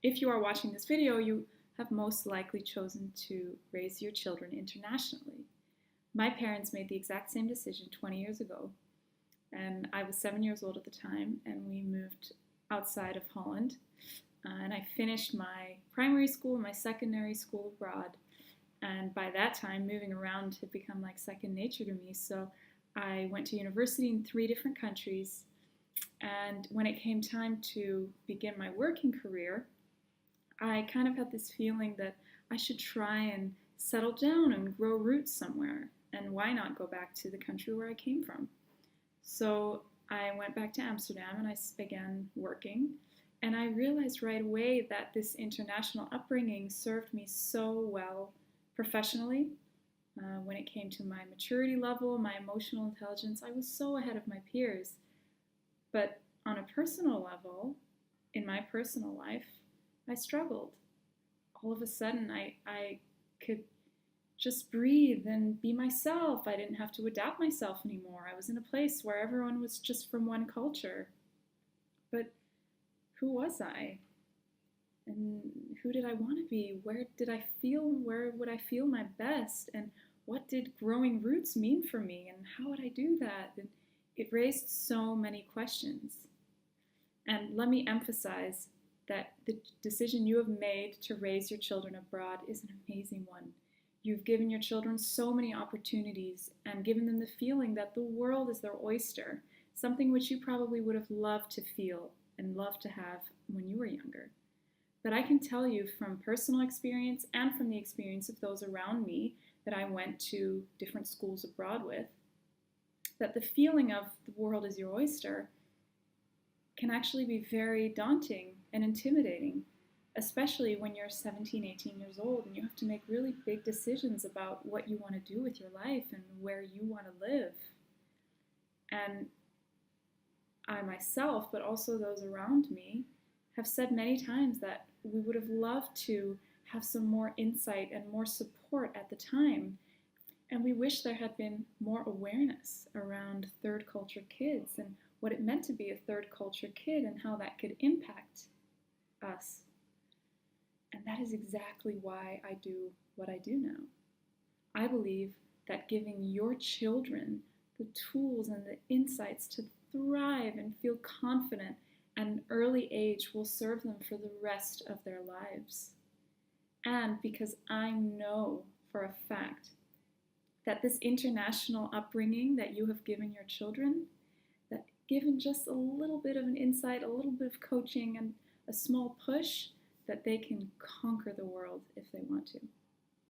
If you are watching this video, you have most likely chosen to raise your children internationally. My parents made the exact same decision 20 years ago, and I was 7 years old at the time, and we moved outside of Holland. And I finished my primary school, my secondary school abroad, and by that time, moving around had become like second nature to me. So I went to university in 3 different countries, and when it came time to begin my working career, I kind of had this feeling that I should try and settle down and grow roots somewhere. And why not go back to the country where I came from? So I went back to Amsterdam and I began working. And I realized right away that this international upbringing served me so well professionally. When it came to my maturity level, my emotional intelligence, I was so ahead of my peers. But on a personal level, in my personal life, I struggled. All of a sudden, I could just breathe and be myself. I didn't have to adapt myself anymore. I was in a place where everyone was just from one culture. But who was I? And who did I want to be? Where would I feel my best? And what did growing roots mean for me? And how would I do that? And it raised so many questions. And let me emphasize that the decision you have made to raise your children abroad is an amazing one. You've given your children so many opportunities and given them the feeling that the world is their oyster, something which you probably would have loved to feel and loved to have when you were younger. But I can tell you from personal experience and from the experience of those around me that I went to different schools abroad with, that the feeling of the world is your oyster can actually be very daunting and intimidating, especially when you're 17, 18 years old and you have to make really big decisions about what you want to do with your life and where you want to live. And I myself, but also those around me, have said many times that we would have loved to have some more insight and more support at the time. And we wish there had been more awareness around third culture kids and what it meant to be a third culture kid and how that could impact us. And that is exactly why I do what I do now. I believe that giving your children the tools and the insights to thrive and feel confident at an early age will serve them for the rest of their lives. And because I know for a fact that this international upbringing that you have given your children, that given just a little bit of an insight, a little bit of coaching, and a small push, that they can conquer the world if they want to.